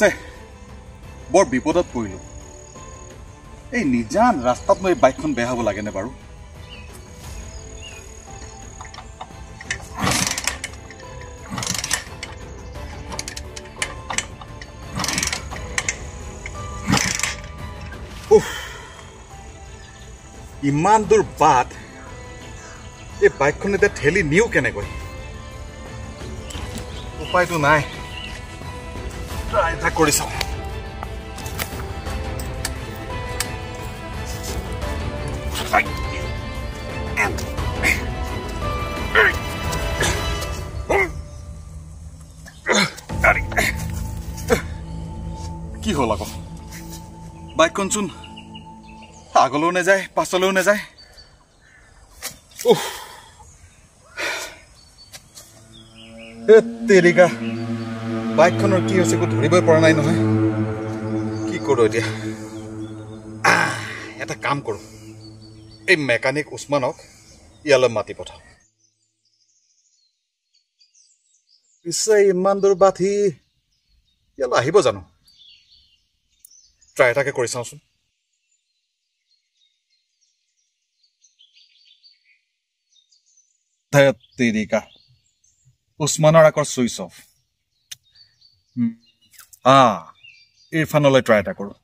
সে বৰ বিপদত পৰিলো এই নিজান ৰাস্তাত মই বাইকখন বেয়া হ'ব লাগে নে বাৰু ইমান দূৰ বাট এই বাইকখন এতিয়া ঠেলি নিও কেনেকৈ উপায়টো নাই ট্ৰাই এটা কৰি চাওঁ কি হ'ল আকৌ বাইকখন চোন আগলৈও নাযায় পাছলৈও নাযায় তেৰিকা বাইকখনৰ কি হৈছে একো ধৰিবই পৰা নাই নহয় কি কৰোঁ এতিয়া এটা কাম কৰোঁ এই মেকানিক উছমানক ইয়ালৈ মাতি পঠাওঁ পিছে ইমান দূৰ বাট সি ইয়ালৈ আহিব জানো ট্ৰাই এটাকে কৰি চাওঁচোন তেৰিকা উছমানৰ আকৌ চুইচ অফ ইৰফানলৈ ট্ৰাই এটা কৰোঁ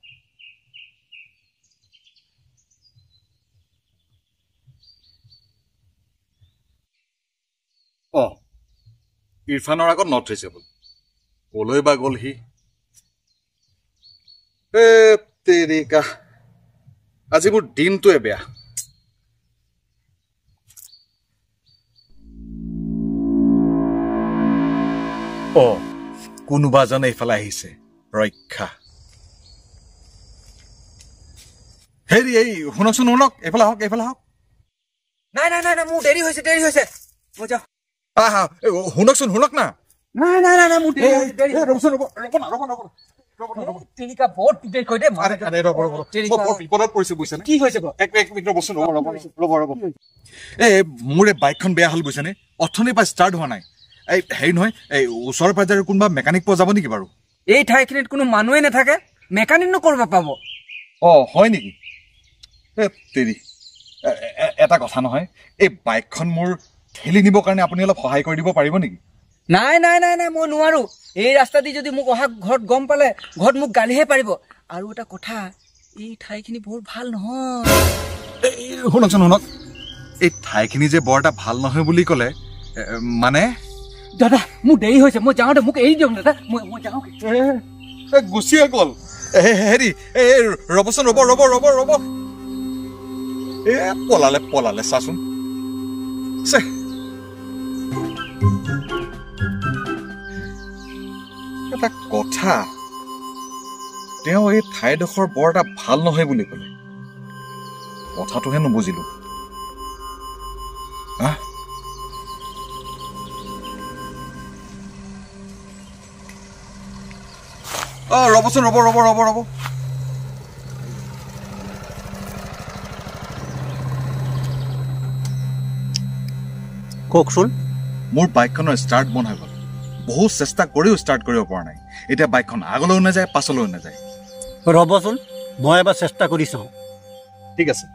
ইৰফানৰ আগত নট ৰিচেবল কলৈ বা গ'ল সি তেৰিকা আজি মোৰ দিনটোৱে বেয়া কোনোবা জনে এইফালে আহিছে ৰক্ষা হেৰি এই শুনকচোন শুনক এইফালে আহক নাই নাই নাই মোৰ দেৰি হৈছে মই যাওঁ শুনকচোন শুনক না নাই নাই নাই মোৰ দেৰি ৰ'বচোন ৰ'ব তেৰিকা বহুত দেৰি কৈ দে বিপদত পৰিছে বুজিছেনে কি হৈছে এক মিনিট ৰ'বচোন ৰ'ব মোৰ এই বাইকখন বেয়া হ'ল বুজিছেনে অথনিৰ পৰা ষ্টাৰ্ট হোৱা নাই এই হেৰি নহয় এই ওচৰৰ পাজৰে কোনোবা মেকানিক পোৱা যাব নেকি বাৰু এই ঠাইখিনিত কোনো মানুহে নাথাকে মেকানিকনো কৰিব পাব হয় নেকি তেৰি এটা কথা নহয় এই বাইকখন মোৰ ঠেলি নিবৰ কাৰণে আপুনি অলপ সহায় কৰি দিব পাৰিব নেকি নাই নাই নাই নাই মই নোৱাৰো এই ৰাস্তা দি যদি মোক অহা ঘৰত গম পালে ঘৰত মোক গালিহে পাৰিব আৰু এটা কথা এই ঠাইখিনি বৰ ভাল নহয় শুনকচোন শুনক এই ঠাইখিনি যে বৰ এটা ভাল নহয় বুলি ক'লে মানে দাদা মোৰ দেৰি হৈছে মই যাওঁতে মোক এৰি দিয়ক দাদা মই যাওঁ গুচিয়ে গ'ল হেৰি ৰ'বচোন ৰ'ব পলালে চাচোন এটা কথা তেওঁ এই ঠাইডোখৰ বৰ এটা ভাল নহয় বুলি ক'লে কথাটোহে নুবুজিলো ৰ'বচোন ৰ'ব কওকচোন মোৰ বাইকখনৰ ষ্টাৰ্ট বন্ধ হৈ গ'ল বহুত চেষ্টা কৰিও ষ্টাৰ্ট কৰিব পৰা নাই এতিয়া বাইকখন আগলৈও নাযায় পাছলৈও নাযায় ৰ'বচোন মই এবাৰ চেষ্টা কৰি চাওঁ ঠিক আছে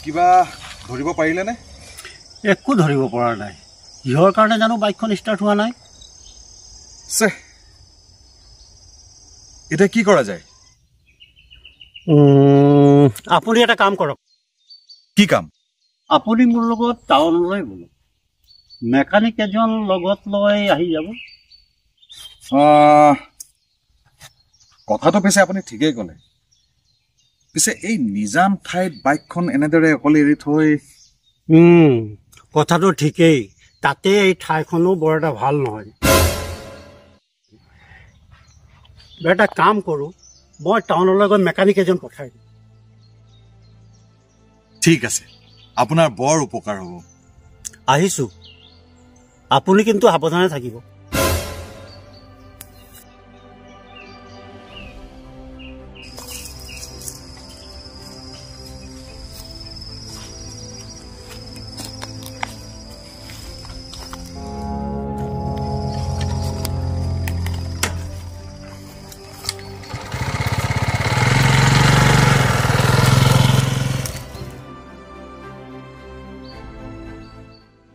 কিবা ধৰিব পাৰিলেনে একো ধৰিব পৰা নাই কিহৰ কাৰণে জানো বাইকখন ষ্টাৰ্ট হোৱা নাই এতিয়া কি কৰা যায় আপুনি এটা কাম কৰক কি কাম আপুনি মোৰ লগত টাউনলৈ গ'ল মেকানিক এজন লগত লৈ আহি যাব কথাটো পিছে আপুনি ঠিকেই ক'লে পিছে এই নিজান ঠাইত বাইকখন এনেদৰে অকলে এৰি থৈ কথাটো ঠিকেই তাতে এই ঠাইখনো বৰ এটা ভাল নহয়। এটা কাম কৰোঁ, মই টাউনলৈ গৈ মেকানিক এজন পঠাই দিম। ঠিক আছে, আপোনাৰ বৰ উপকাৰ হ'ব। আহিছোঁ, আপুনি কিন্তু সাৱধানে থাকিব।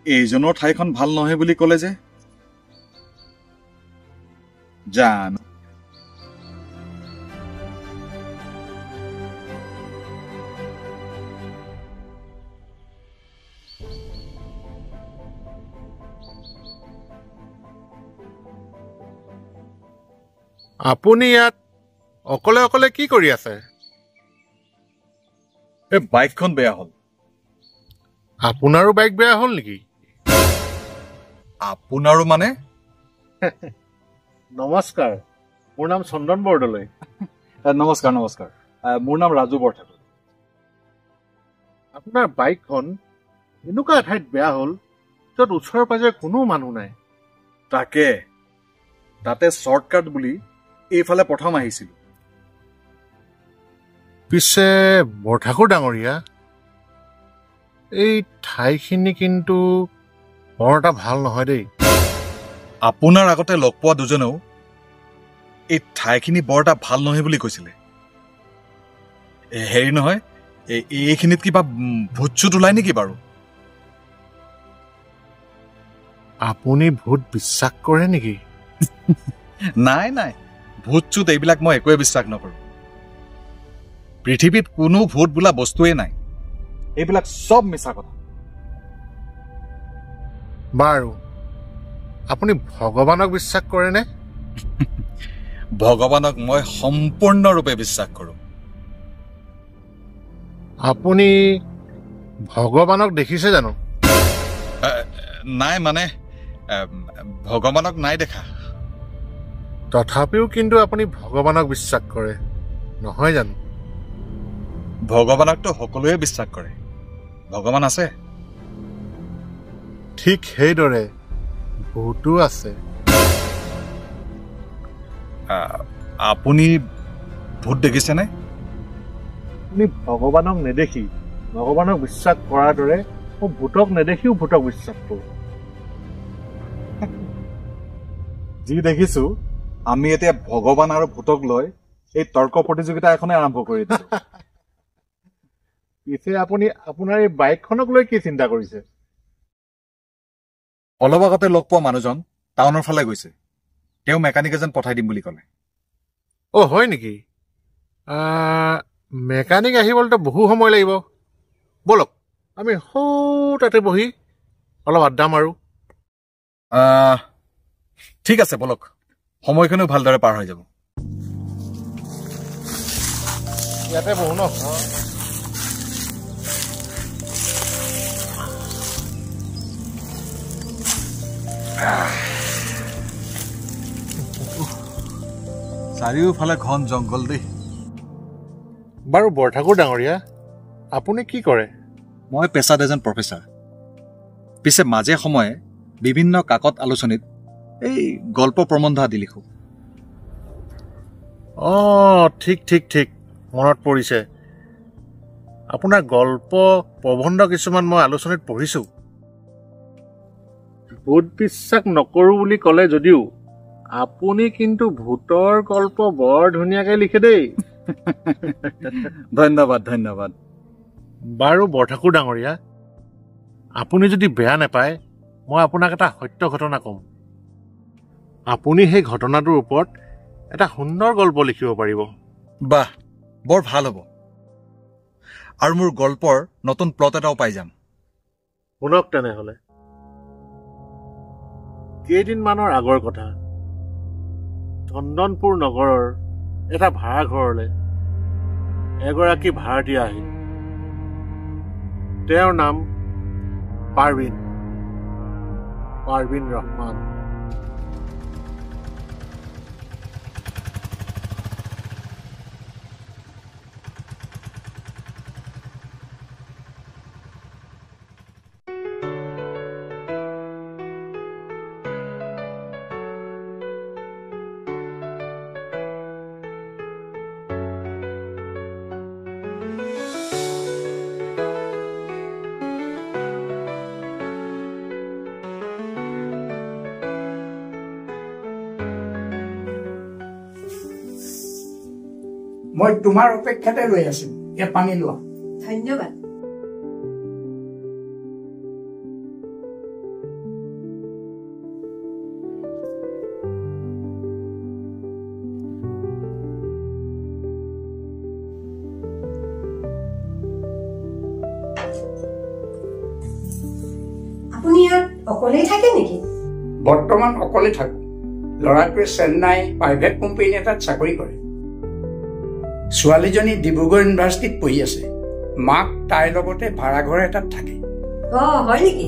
এইজনৰ ঠাইখন ভাল নহয় বুলি ক'লে যে জানো। আপুনি ইয়াত অকলে অকলে কি কৰি আছে? এই বাইকখন বেয়া হ'ল। আপোনাৰো বাইক বেয়া হ'ল নেকি? আপোনাৰো মানে? নমস্কাৰ, মোৰ নাম চন্দন বৰদলৈ। নমস্কাৰ নমস্কাৰ, মোৰ নাম ৰাজু বৰঠাকুৰ। আপোনাৰ বাইকখন এনেকুৱা এঠাইত বেয়া হ'ল য'ত ওচৰে পাজৰে কোনো মানুহ নাই। তাকে, তাতে শ্বৰ্টকাট বুলি এইফালে প্ৰথম আহিছিলোঁ। পিছে বৰঠাকুৰ ডাঙৰীয়া, এই ঠাইখিনি কিন্তু বৰ এটা ভাল নহয় দেই। আপোনাৰ আগতে লগ পোৱা দুজনেও এই ঠাইখিনি বৰ এটা ভাল নহয় বুলি কৈছিলে। হেৰি নহয়, এইখিনিত কিবা ভূত চুত ওলাই নেকি বাৰু? আপুনি ভূত বিশ্বাস কৰে নেকি? নাই নাই, ভূত চুত এইবিলাক মই একোৱে বিশ্বাস নকৰোঁ। পৃথিৱীত কোনো ভূত বোলা বস্তুৱেই নাই। এইবিলাক চব মিছা কথা। বাৰু, আপুনি ভগৱানক বিশ্বাস কৰেনে? ভগৱানক মই সম্পূৰ্ণৰূপে বিশ্বাস কৰোঁ। আপুনি ভগৱানক দেখিছে জানো? নাই মানে, ভগৱানক নাই দেখা। তথাপিও কিন্তু আপুনি ভগৱানক বিশ্বাস কৰে, নহয় জানো? ভগৱানকতো সকলোৱে বিশ্বাস কৰে। ভগৱান আছে। ঠিক সেইদৰে ভূতো আছে। আপুনি ভূত দেখিছেনে? আপুনি ভগৱানক নেদেখি ভগৱানক বিশ্বাস কৰাৰ দৰে মই ভূতক নেদেখিও ভূতক বিশ্বাস কৰোঁ। যি দেখিছোঁ, আমি এতিয়া ভগৱান আৰু ভূতক লৈ এই তৰ্ক প্ৰতিযোগিতা এখনে আৰম্ভ কৰি দিলোঁ। পিছে আপুনি আপোনাৰ এই বাইকখনক লৈ কি চিন্তা কৰিছে? অলপ আগতে লগ পোৱা মানুহজন টাউনৰ ফালে গৈছে। তেওঁ মেকানিক এজন পঠাই দিম বুলি ক'লে। অ' হয় নেকি? মেকানিক আহিবলৈতো বহু সময় লাগিব। ব'লক, আমি সৌ তাতে বহি অলপ আড্ডা মাৰোঁ। ঠিক আছে, ব'লক। সময়খিনিও ভালদৰে পাৰ হৈ যাব। ইয়াতে বহো ন? চাৰিওফালে ঘন জংঘল দেই। বাৰু বৰঠাকুৰ ডাঙৰীয়া, আপুনি কি কৰে? মই পেছাত এজন প্ৰফেচাৰ। পিছে মাজে সময়ে বিভিন্ন কাকত আলোচনীত এই গল্প প্ৰবন্ধ আদি লিখোঁ। ঠিক ঠিক ঠিক, মনত পৰিছে। আপোনাৰ গল্প প্ৰবন্ধ কিছুমান মই আলোচনীত পঢ়িছোঁ। ভূত বিশ্বাস নকৰোঁ বুলি ক'লে যদিও আপুনি কিন্তু ভূতৰ গল্প বৰ ধুনীয়াকৈ লিখে দেই। ধন্যবাদ ধন্যবাদ। বাৰু বৰঠাকুৰ ডাঙৰীয়া, আপুনি যদি বেয়া নাপায়, মই আপোনাক এটা সত্য ঘটনা ক'ম। আপুনি সেই ঘটনাটোৰ ওপৰত এটা সুন্দৰ গল্প লিখিব পাৰিব। বাহ, বৰ ভাল হ'ব। আৰু মোৰ গল্পৰ নতুন প্লট এটাও পাই যাম। শুনক তেনেহ'লে। কেইদিনমানৰ আগৰ কথা, চন্দনপুৰ নগৰৰ এটা ভাড়াঘৰলৈ এগৰাকী ভাড়াতীয়া আহিল। তেওঁৰ নাম পাৰ্বিন। পাৰভিন ৰহমান। মই তোমাৰ অপেক্ষাতে ৰৈ আছো। এ পানী লোৱা। ধন্যবাদ। আপুনি ইয়াত অকলেই থাকে নেকি? বৰ্তমান অকলে থাকো। ল'ৰাটোৱে চেন্নাই প্ৰাইভেট কোম্পানী এটাত চাকৰি কৰে। ছোৱালীজনী ডিব্ৰুগড় ইউনিভাৰ্চিটিত পঢ়ি আছে। মাক তাইৰ লগতে ভাড়াঘৰ এটাত থাকে। হয় নেকি?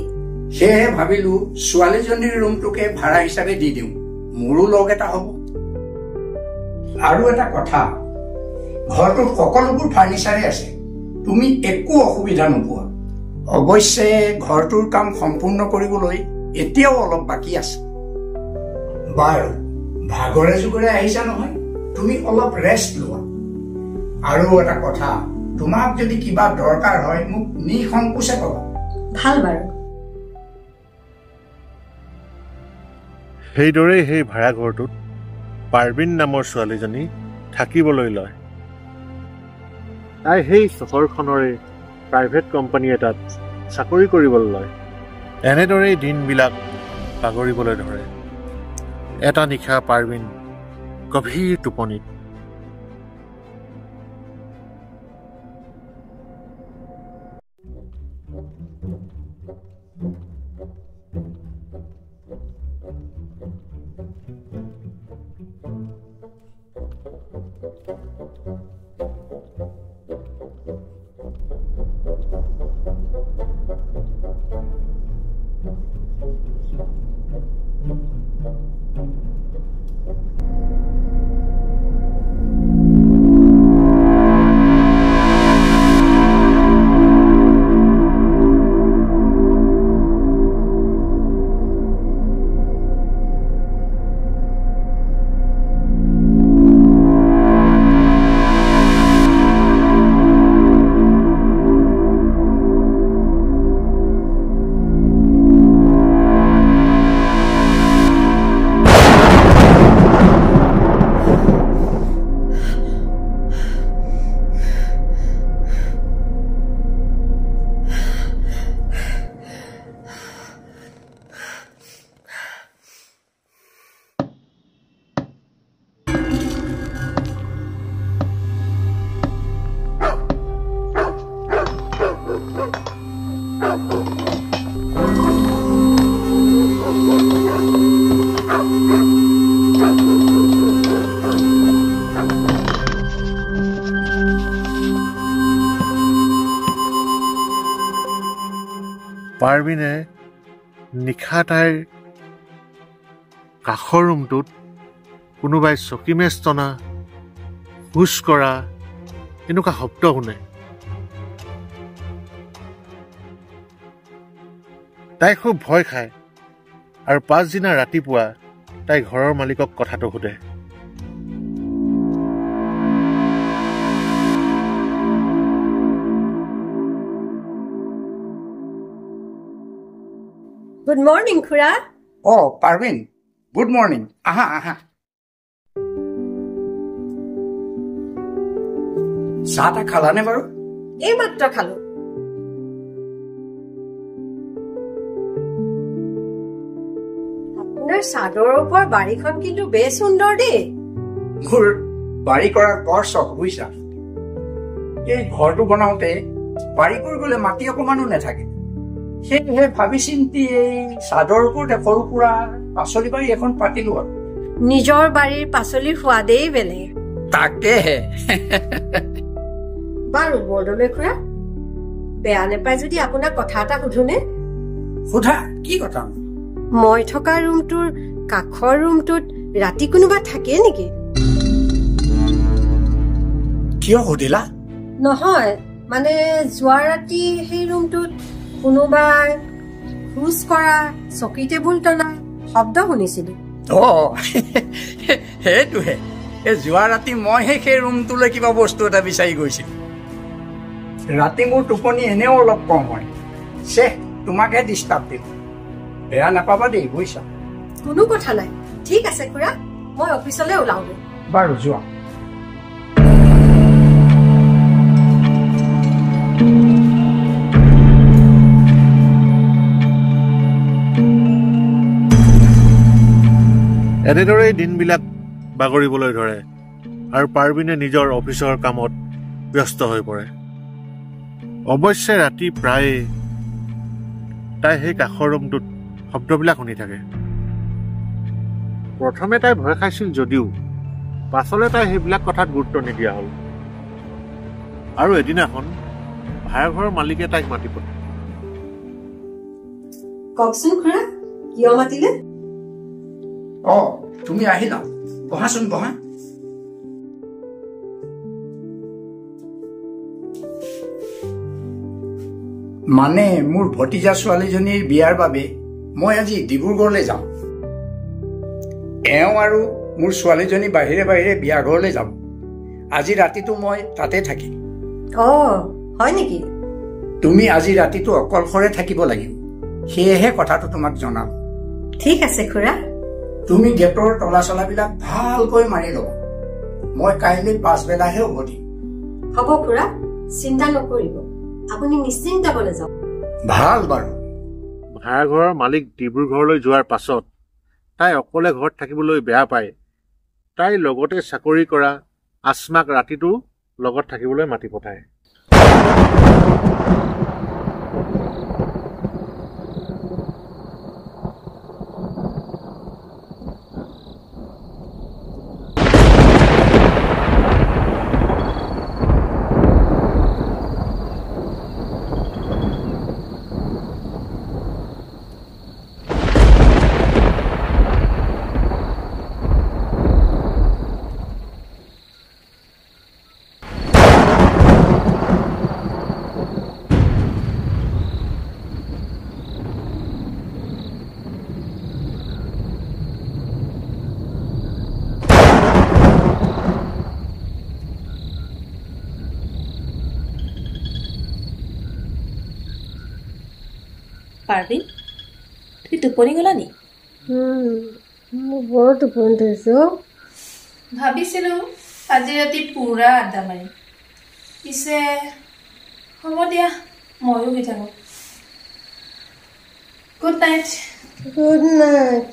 সেয়েহে ভাবিলো ছোৱালীজনীৰ ৰুমটোকে ভাড়া হিচাপে দি দিওঁ, মোৰো লগ এটা হ'ব। আৰু এটা কথা, ঘৰটোত সকলোবোৰ ফাৰ্নিচাৰে আছে, তুমি একো অসুবিধা নোপোৱা। অৱশ্যে ঘৰটোৰ কাম সম্পূৰ্ণ কৰিবলৈ এতিয়াও অলপ বাকী আছে। বাৰু, ভাগৰে যুগৰে আহিছা নহয়, তুমি অলপ ৰেষ্ট লোৱা। আৰু এটা কথা, তোমাক যদি কিবা দৰকাৰ হয় মোক নিসংকোচে ক'বা। ভাল বাৰু। সেইদৰেই সেই ভাড়াঘৰটোত পাৰভিন নামৰ ছোৱালীজনী থাকিবলৈ লয়। তাই সেই চহৰখনৰে প্ৰাইভেট কোম্পানী এটাত চাকৰি কৰিবলৈ লয়। এনেদৰেই দিনবিলাক বাগৰিবলৈ ধৰে। এটা নিশা পাৰভিন গভীৰ টোপনিত পাৰভিনে নিশা তাইৰ কাষৰ ৰুমটোত কোনোবাই চকী মেজ টনা, হুচ কৰা এনেকুৱা শব্দ শুনে। তাই খুব ভয় খায় আৰু পাছদিনা ৰাতিপুৱা তাই ঘৰৰ মালিকক কথাটো সোধে। গুড মৰ্ণিং খুৰা। Parveen, good morning. আহা আহা। চাহ তাহ খালানে বাৰু? এইমাত্ৰ খালো। আপোনাৰ চাদৰৰ ওপৰত বাৰীখন কিন্তু বেছ সুন্দৰ দেই। মোৰ বাৰী কৰাৰ বৰ চখ বুজিছা। এই ঘৰটো বনাওতে বাৰী কৰি গলে মাটি অকমানো নাথাকে, সেয়েহে ভাবি চিন্তি এই চাদৰ ওপৰত সৰু সুৰা পাচলি বাৰী এখন পাতিলো আৰু। নিজৰ বাৰীৰ পাচলিৰ সোৱাদেই বেলেগ। তাকেহে। বাৰু বৰদলৈ খুৰা, বেয়া নেপায় যদি আপোনাক কথা এটা সুধোনে? সোধা, কি কথা? মই থকা ৰুমটোৰ কাষৰ ৰুমটোত ৰাতি কোনোবা থাকে নেকি? কিয় সুধিলা? নহয় মানে যোৱা ৰাতি সেই ৰুমটোত কোনোবাই খোজ কৰা, চকী টেবুল টনা শব্দ শুনিছিলো। সেইটোহে, যোৱা ৰাতি মইহে সেই ৰুমটোলৈ কিবা বস্তু এটা বিচাৰি গৈছিলো। ৰাতি মোৰ টোপনি এনেও অলপ কম হয়। তোমাকহে ডিষ্টাৰ্ব দিম, বেয়া নাপাবা দেই, বুজিছা? কোনো কথা নাই, ঠিক আছে খুৰা, মই অফিচলৈ ওলাওঁগৈ। বাৰু যোৱা। এনেদৰেই দিনবিলাক বাগৰিবলৈ ধৰে আৰু পাৰ্বিনে নিজৰ অফিচৰ কামত ব্যস্ত হৈ পৰে। অৱশ্যে ৰাতি প্ৰায়ে তাই সেই কাষৰ ৰুমটোত শব্দবিলাক শুনি থাকে। প্ৰথমে তাই ভয় খাইছিল যদিও পাছলৈ তাই সেইবিলাক কথাত গুৰুত্ব নিদিয়া হ'ল। আৰু এদিনাখন ভাড়াঘৰৰ মালিকে তাইক মাতি পঠায়। কওকচোন খুৰা, কিয় মাতিলে? তুমি আহিলা, বহাচোন বহা। মানে মোৰ ভতিজা ছোৱালীজনীৰ বিয়াৰ বাবে মই আজি ডিব্ৰুগড়লৈ যাম। এওঁ আৰু মোৰ ছোৱালীজনী বাহিৰে বাহিৰে বিয়া ঘৰলৈ যাব। আজি ৰাতিটো মই তাতে থাকিম। হয় নেকি? তুমি আজি ৰাতিটো অকলশৰে থাকিব লাগিব, সেয়েহে কথাটো তোমাক জনাম। ঠিক আছে খুৰা। তুমি গেটৰ তলা চলাবিলাক ভালকৈ মাৰি ল'বা। মই কাইলৈ পাছবেলাহে উভতিম। হ'ব খুৰা, চিন্তা নকৰিব, আপুনি নিশ্চিন্ত মনে যাওক। ভাল বাৰু। ভাড়াঘৰৰ মালিক ডিব্ৰুগড়লৈ যোৱাৰ পাছত তাই অকলে ঘৰত থাকিবলৈ বেয়া পায়। তাই লগতে চাকৰি কৰা আচমাক ৰাতিটো লগত থাকিবলৈ মাতি পঠায়। পাৰ্বিন, তুমি টোপনি গলা নি? মোৰ বৰ টোপনি ধৰিছো। ভাবিছিলো আজি ৰাতি পুৰা আড্ডা মাৰিম, পিছে হ'ব দিয়া, ময়ো শুই থাকো। Good night. Good night.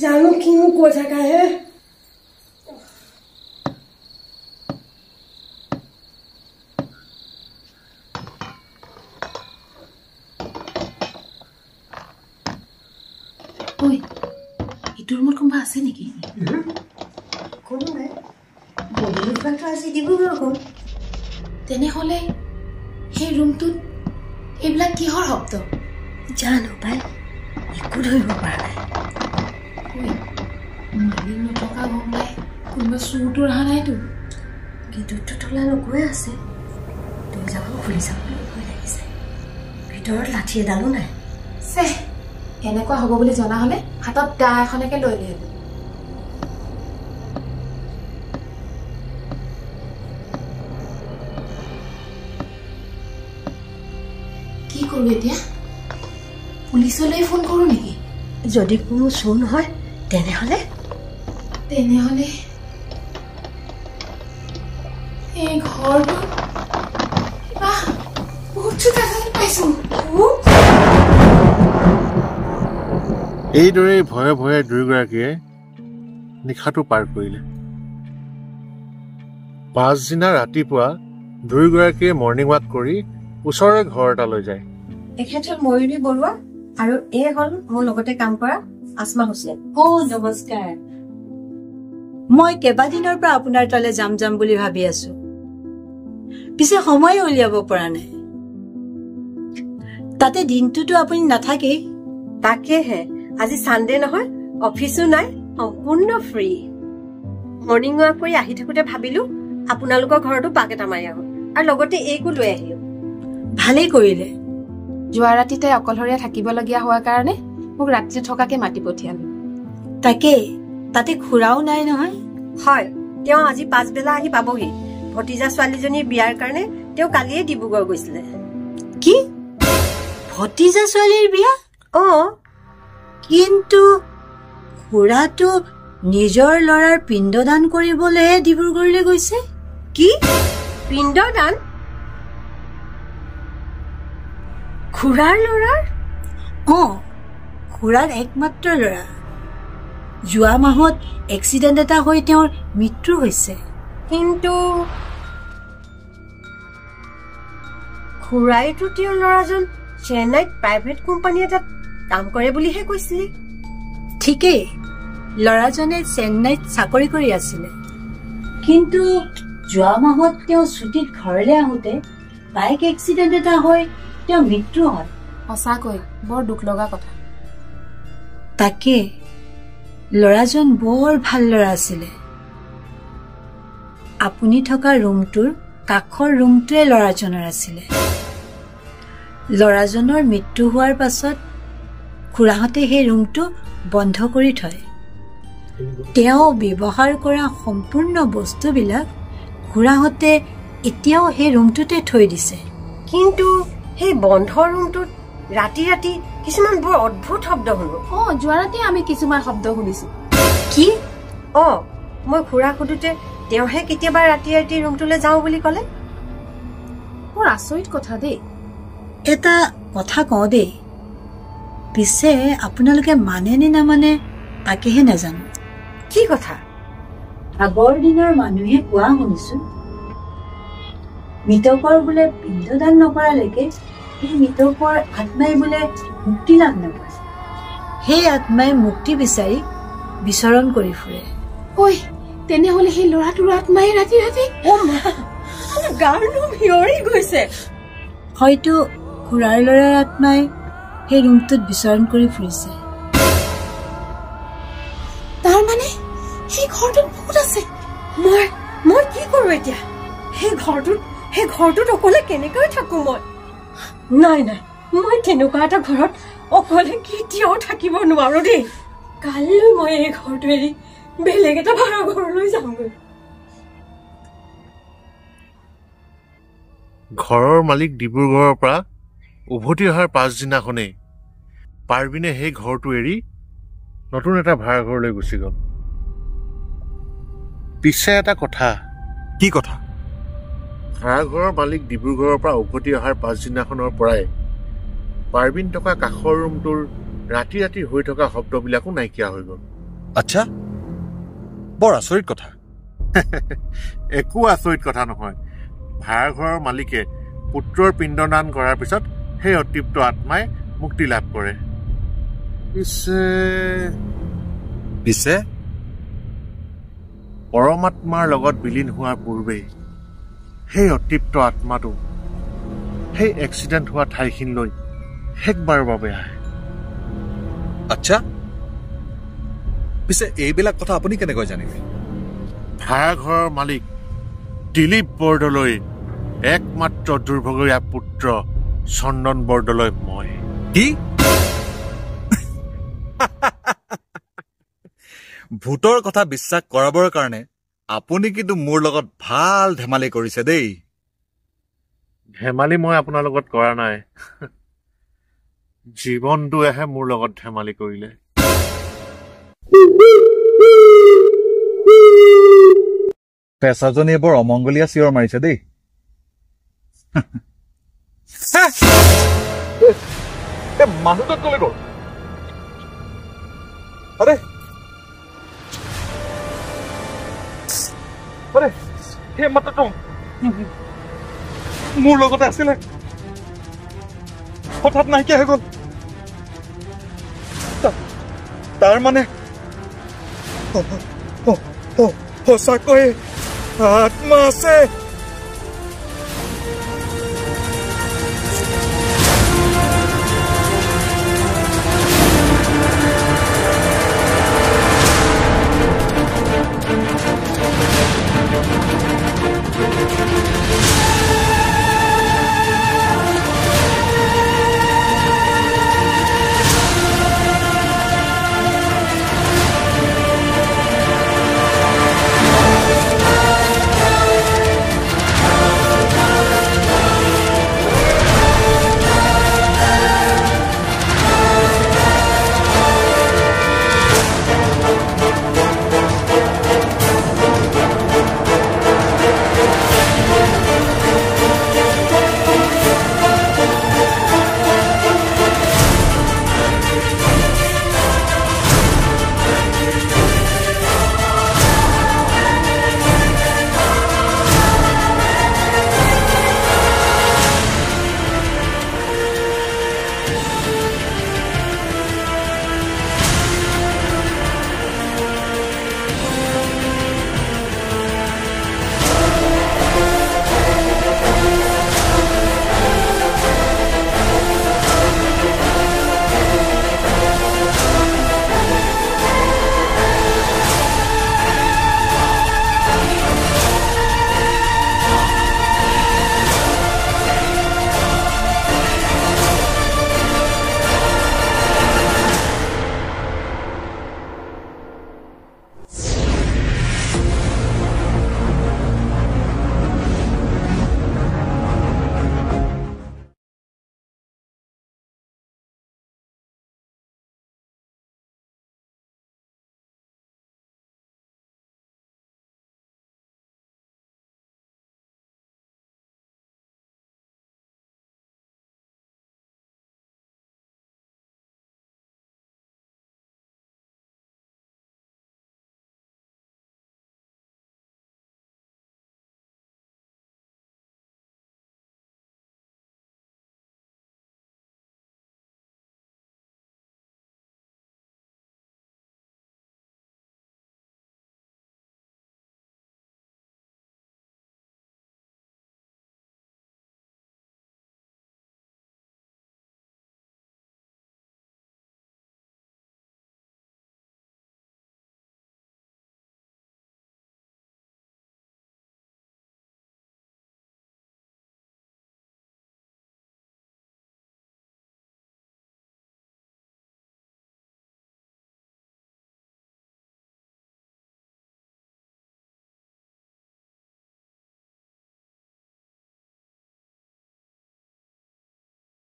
জানো কিনো কৈ থাকা হে। ইটোৰ ৰুমত কোনোবা আছে নেকি? কোনো নাই, আজি ডিব্ৰুগড় গ'ল। তেনেহলে সেই ৰুমটোত এইবিলাক কিহৰ শব্দ? জানো পাই, একো ধৰিব পৰা নাই। মালিক নথকা গম পাই কোনোবা চুৰটো অহা নাইতো। গেটটো তলা নগৈ আছে, দৰ্জাখন খুলি চাবলৈ ভয় লাগিছে। ভিতৰত লাঠি এডালো নাই। চে এনেকুৱা হ'ব বুলি জনা হ'লে হাতত দা এখনকে লৈ আহিব। কি কৰোঁ এতিয়া? পুলিচলৈ ফোন কৰোঁ নেকি? যদি কোনো চোৰ নহয় তেনেহ'লে এই ঘৰটো কিবা বহুত চোকা পাইছোঁ। এইদৰে ভয়ে ভয়ে দুয়োগৰাকীয়ে নিশাটো পাৰ কৰিলে। পাছদিনা ৰাতিপুৱা দুয়োগৰাকীয়ে মৰ্ণিং ৱাক কৰি ওচৰৰে ঘৰ এটালৈ যায়। এখেত হ'ল ময়ূৰী বৰুৱা আৰু এই হ'ল মোৰ লগতে কাম কৰা আসমা হুছেইন। নমস্কাৰ। মই কেইবাদিনৰ পৰা আপোনাৰ তালৈ যাম বুলি ভাবি আছো, পিছে সময় উলিয়াব পৰা নাই। তাতে দিনটোতো আপুনি নাথাকেই। তাকেহে আজি ছানডে নহয়, অফিচো নাই, সম্পূৰ্ণ ফ্ৰী। মৰ্ণিং ৱাক কৰি আহি থাকোতে ভাবিলো আপোনালোকৰ ঘৰতো পাক এটা মাৰি আহো আৰু লগতে এইকো লৈ আহিলো। ভালেই কৰিলে। যোৱা ৰাতি তাই অকলশৰীয়া থাকিবলগীয়া হোৱাৰ কাৰণে মোক ৰাতি থকাকে মাতি পঠিয়ালো। তাকে তাতে খুৰাও নাই নহয়? হয়, তেওঁ আজি পাছবেলা আহি পাবহি। ভতিজা ছোৱালীজনীৰ বিয়াৰ কাৰণে তেওঁ কালিয়ে ডিব্ৰুগড় গৈছিলে। কি ভতিজা ছোৱালীৰ বিয়া? কিন্তু খুৰাটো নিজৰ ল'ৰাৰ পিণ্ডদান কৰিবলৈহে ডিব্ৰুগড়লৈ গৈছে। কি পিণ্ডদান? খুৰাৰ ল'ৰাৰ? খুৰাৰ একমাত্ৰ ল'ৰা। যোৱা মাহত এক্সিডেণ্ট এটা হৈ তেওঁৰ মৃত্যু হৈছে। কিন্তু খুৰাইতো তেওঁৰ ল'ৰাজন চেন্নাইত প্ৰাইভেট কোম্পানী এটাত কাম কৰে বুলিহে কৈছিলে। ঠিকেই, ল'ৰাজনে চেন্নাইত চাকৰি কৰি আছিলে, কিন্তু যোৱা মাহত তেওঁ ছুটীত ঘৰলৈ আহোঁতে বাইক এক্সিডেণ্ট এটা হৈ তেওঁৰ মৃত্যু হয়। সঁচাকৈ বৰ দুখ লগা কথা। তাকে ল'ৰাজন বৰ ভাল ল'ৰা আছিলে। আপুনি থকা ৰুমটোৰ কাষৰ ৰুমটোৱে ল'ৰাজনৰ আছিলে। ল'ৰাজনৰ মৃত্যু হোৱাৰ পাছত খুৰাহঁতে সেই ৰুমটো বন্ধ কৰি থয়। তেওঁ ব্যৱহাৰ কৰা সম্পূৰ্ণ বস্তুবিলাক খুৰাহঁতে এতিয়াও সেই ৰুমটোতে থৈ দিছে। কিন্তু সেই বন্ধ ৰুমটোত ৰাতি ৰাতি কিছুমান বৰ অদ্ভুত শব্দ শুনো। যোৱা ৰাতি আমি কিছুমান শব্দ শুনিছো। কি? মই খুৰাক সোধোতে তেওঁহে কেতিয়াবা ৰাতি ৰাতি ৰুমটোলৈ যাওঁ বুলি ক'লে। বৰ আচৰিত কথা দেই। এটা কথা কওঁ দেই, পিছে আপোনালোকে মানে নে নামানে তাকেহে নাজানো। কি কথা? আগৰ দিনৰ মানুহে কোৱা শুনিছো, মৃতকৰ বোলে পিণ্ডদান নকৰালৈকে সেই মৃতকৰ আত্মাই বোলে মুক্তি লাভ নকৰে। সেই আত্মাই মুক্তি বিচাৰি বিচৰণ কৰি ফুৰে। তেনেহলে সেই ল'ৰাটোৰ আত্মাই ৰাতি ৰাতি গাৰ নোম হিয়ৰি গৈছে। হয়তো খুৰাৰ ল'ৰাৰ আত্মাই সেই ৰুমটোত বিচৰণ কৰি ফুৰিছে। তাৰ মানে সেই ঘৰটোত ভূত আছে। মই কি কৰো এতিয়া? সেই ঘৰটোত অকলে কেনেকৈ থাকো মই? নাই মই তেনেকুৱা এটা ঘৰত অকলে কেতিয়াও থাকিব নোৱাৰো দেই। কাইলৈ মই এই ঘৰটো এৰি বেলেগ এটা ভাড়া ঘৰলৈ যামগৈ। ঘৰৰ মালিক ডিব্ৰুগড়ৰ পৰা উভতি অহাৰ পাছদিনাখনেই পাৰ্বিনে সেই ঘৰটো এৰি নতুন এটা ভাড়াঘৰলৈ গুচি গ'ল। পিছে এটা কথা। কি কথা? ভাড়াঘৰৰ মালিক ডিব্ৰুগড়ৰ পৰা উভতি অহাৰ পাছদিনাখনৰ পৰাই পাৰ্বিন থকা কাষৰ ৰুমটোৰ ৰাতি ৰাতি হৈ থকা শব্দবিলাকো নাইকিয়া হৈ গ'ল। আচ্ছা, বৰ আচৰিত কথা। একো আচৰিত কথা নহয়। ভাড়াঘৰৰ মালিকে পুত্ৰৰ পিণ্ডদান কৰাৰ পিছত সেই অতৃপ্ত আত্মাই মুক্তি লাভ কৰে। পিছে পৰমাত্মাৰ লগত বিলীন হোৱাৰ পূৰ্বেই সেই অতৃপ্ত আত্মাটো সেই এক্সিডেণ্ট হোৱা ঠাইখিনিলৈ শেষবাৰৰ বাবে আহে। আচ্ছা, পিছে এইবিলাক কথা আপুনি কেনেকৈ জানিলে? ভাড়াঘৰৰ মালিক দিলীপ বৰদলৈ একমাত্ৰ দুৰ্ভগীয়া পুত্ৰ চন্দন বৰদলৈ মই। কি? ভূতৰ কথা বিশ্বাস কৰাবৰ কাৰণে আপুনি কিন্তু মোৰ লগত ভাল ধেমালি কৰিছে দেই। ধেমালি মই আপোনাৰ লগত কৰা নাই, জীৱনটোৱেহে মোৰ লগত ধেমালি কৰিলে। পেচাজনীয়ে বৰ অমংগলীয়া চিঞৰ মাৰিছে দেই। মানুহজন কলৈ গ'ল? আৰে আৰে সেই মাত্ৰটো মোৰ লগতে আছিলে, হঠাৎ নাইকিয়া হৈ গ'ল। তাৰ মানে সঁচাকৈ আত্মা আছে।